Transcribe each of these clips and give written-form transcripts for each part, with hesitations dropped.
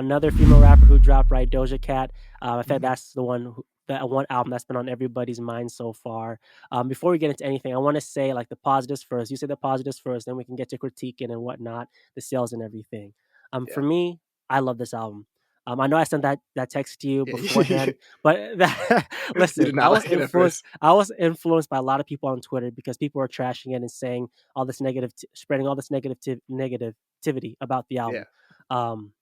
Another female rapper who dropped, right, Doja Cat. I think Mhm. that's the that one album that's been on everybody's mind so far. Before we get into anything, I want to say like the positives first. You say the positives first, then we can get to critiquing and whatnot, the sales and everything. For Yeah. me, I love this album. I know I sent that text to you Yeah. beforehand, but You listen, did not like it at first. I was influenced by a lot of people on Twitter because people are trashing it and saying all this spreading all this negativity about the Yeah. album. Um,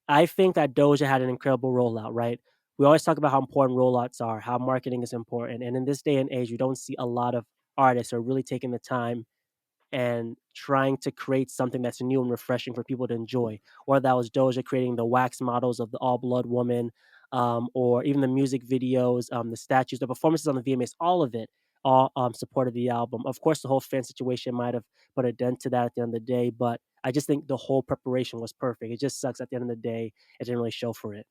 I think that Doja had an incredible rollout, right? We always talk about how important rollouts are, how marketing is important, and in this day and age, we don't see a lot of artists are really taking the time and trying to create something that's new and refreshing for people to enjoy. Or that was Doja creating the wax models of the All Blood Woman, or even the music videos, the statues, the performances on the VMAs, all of it all supported the album. Of course, the whole fan situation might have put a dent to that at the end of the day, but I just think the whole preparation was perfect. It just sucks at the end of the day, it didn't really show for it.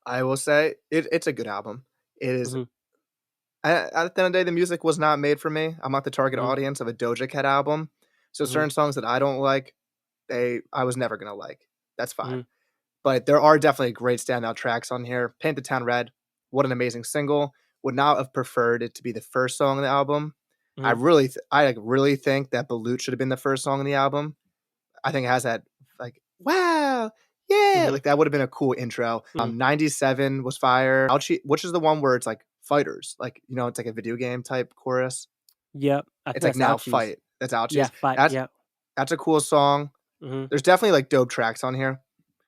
I will say it's a good album. It is Hmm. at the end of the day, the music was not made for me. I'm not the target Hmm. audience of a Doja Cat album. So Hmm. certain songs that I don't like, I was never gonna like. That's Hmm. fine. But there are definitely great standout tracks on here. Paint the Town Red, what an amazing single. Would not have preferred it to be the first song on the album. Hmm. I like, really think that Balut should have been the first song on the album. I think it has that like, wow, yeah, Hmm. like that would have been a cool intro. Hmm. 97 was fire. Which is the one where it's like fighters, like it's like a video game type chorus. Yep, I think It's like that's now Ouchies. fight. That's Yeah, Ouchies. fight. That's Yeah. that's a cool song. Hmm. There's definitely like dope tracks on here.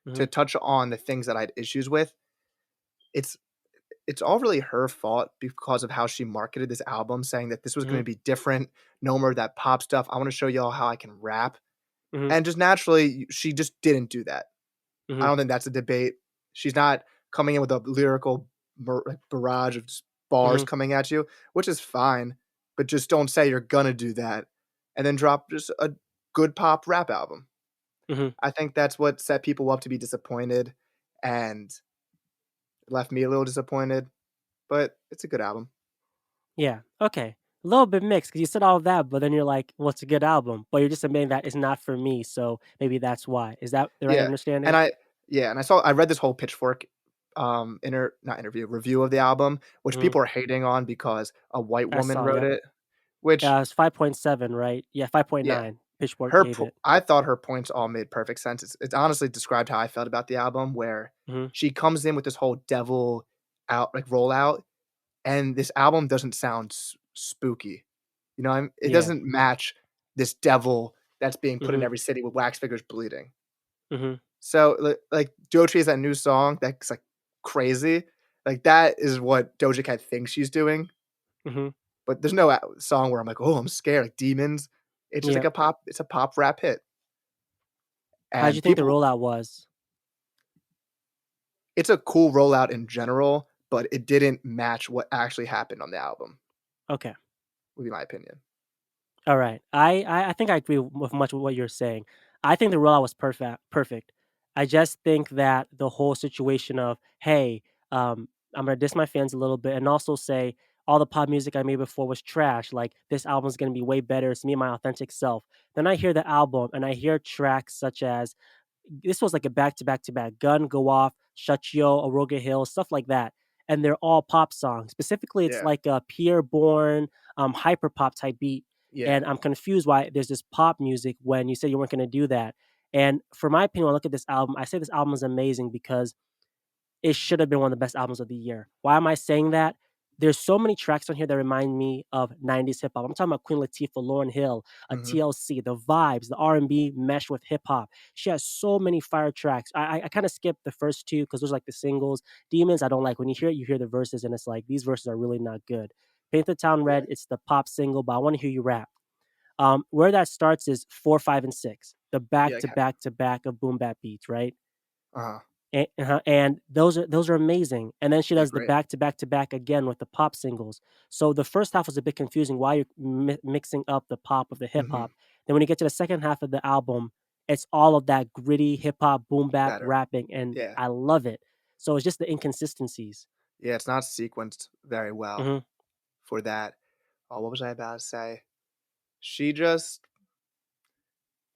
Hmm. To touch on the things that I had issues with, it's it's all really her fault because of how she marketed this album, saying that this was going Hmm. to be different, no more of that pop stuff. I want to show y'all how I can rap, Hmm. and just naturally, she just didn't do that. I Hmm. don't think that's a debate. She's not coming in with a lyrical like, barrage of just bars Hmm. coming at you, which is fine, but just don't say you're gonna do that, and then drop just a good pop rap album. Hmm. I think that's what set people up to be disappointed, and left me a little disappointed. But it's a good album. Yeah. Okay. A little bit mixed because you said all of that, but then you're like, "Well, it's a good album," but you're just admitting that it's not for me, so maybe that's why. Is that the right Yeah, and understanding? I read this whole Pitchfork, not interview, review of the album, which Mhm. people are hating on because a white I woman saw, wrote yep. it, which It's 5.7, right? Yeah, yeah, 5.9. Pitchfork gave it. I thought her points all made perfect sense. It's honestly described how I felt about the album, where Mhm. she comes in with this whole devil out like rollout, and this album doesn't sound spooky. It Yeah. doesn't match this devil that's being put in Mhm. every city with wax figures bleeding. Mhm. So, like, Doechii is that new song that's, like, crazy. Like, that is what Doja Cat thinks she's doing, Mhm. but there's no song where I'm like, "Oh, I'm scared," like, demons. It's just like Yep. a pop rap hit, How'd you and think the people rollout was? it's a cool rollout in general, but it didn't match what actually happened on the album, Okay. would be my opinion. Alright. I think I agree with much of what you're saying. I think the rollout was perfect. I just think that the whole situation of, "Hey, I'm gonna diss my fans a little bit and also say all the pop music I made before was trash, like, this album's gonna be way better, it's me and my authentic self." Then I hear the album and I hear tracks such as this was like a back to back to back, Gun, Go Off, Shachio, Aroga Hill, stuff like that, and they're all pop songs. Specifically, it's Yeah, like a Pierre Bourne, hyper pop type beat, yeah, and I'm confused why there's this pop music when you said you weren't gonna do that. And for my opinion, when I look at this album, I say this album is amazing because it should have been one of the best albums of the year. Why am I saying that? There's so many tracks on here that remind me of 90s hip hop. I'm talking about Queen Latifah, Lauryn Hill, mhm, TLC, the vibes, the R&B mesh with hip hop. She has so many fire tracks. I kind of skipped the first two because those are like the singles. Demons, I don't like. When you hear it, you hear the verses, and it's like these verses are really not good. Paint the Town yeah, Red, it's the pop single, but I want to hear you rap. Where that starts is 4, 5, and 6, the back yeah, to back to back of boom bap beats, right? uh-huh, And those are amazing, and then she yeah, does the great, back to back to back again with the pop singles. So the first half was a bit confusing why you're mixing up the pop with the hip mhm, hop. Then when you get to the second half of the album, it's all of that gritty hip hop boom bap better, rapping, and yeah, I love it. So it's just the inconsistencies. yeah, it's not sequenced very well Mhm. for that. Oh, what was I about to say? She just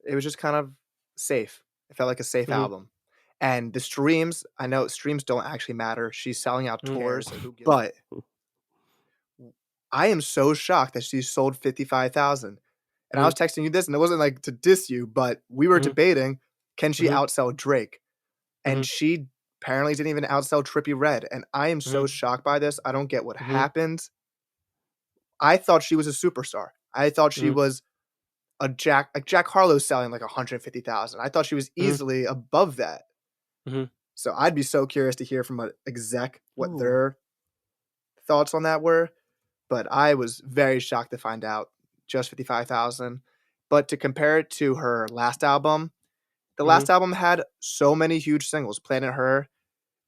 it was just kind of safe. It felt like a safe Mhm. album. And the streams, I know streams don't actually matter. She's selling out Okay. tours, but I am so shocked that she sold 55,000. And I was Mhm, texting you this, and it wasn't like to diss you, but we were mhm, debating, can she mhm, outsell Drake? And mhm, she apparently didn't even outsell Trippie Redd. And I am so mhm, shocked by this. I don't get what mhm, happened. I thought she was a superstar. I thought she mhm, was Jack Harlow's selling like 150,000. I thought she was mhm, easily above that. mhm. So I'd be so curious to hear from an exec what Ooh. their thoughts on that were. But I was very shocked to find out just 55,000. But to compare it to her last album, the Mhm, last album had so many huge singles. Planet Her,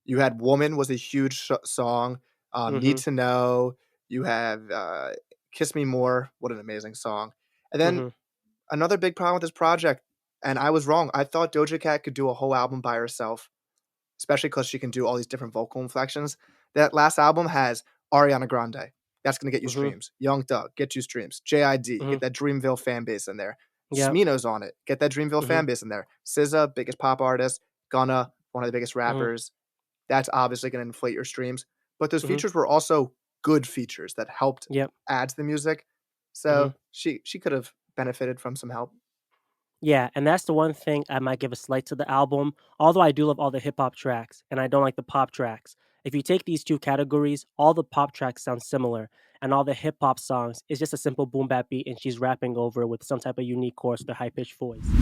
you had Woman was a huge song. Need mhm, to Know, you have Kiss Me More. What an amazing song. And then mhm, another big problem with this project, and I was wrong. I thought Doja Cat could do a whole album by herself, especially because she can do all these different vocal inflections. That last album has Ariana Grande. That's gonna get you mhm, streams. Young Thug, get you streams. JID, mhm. get that Dreamville fan base in there. Yep. Smino's on it. Get that Dreamville Mhm, fan base in there. SZA, biggest pop artist. Gunna, one of the biggest mhm, rappers. That's obviously gonna inflate your streams. But those mhm. features were also good features that helped Yep. add to the music. Mhm. So she could have benefited from some help. Yeah, and that's the one thing I might give a slight to the album, although I do love all the hip hop tracks and I don't like the pop tracks. If you take these 2 categories, all the pop tracks sound similar, and all the hip hop songs is just a simple boom bap beat and she's rapping over it with some type of unique chorus with a high pitched voice.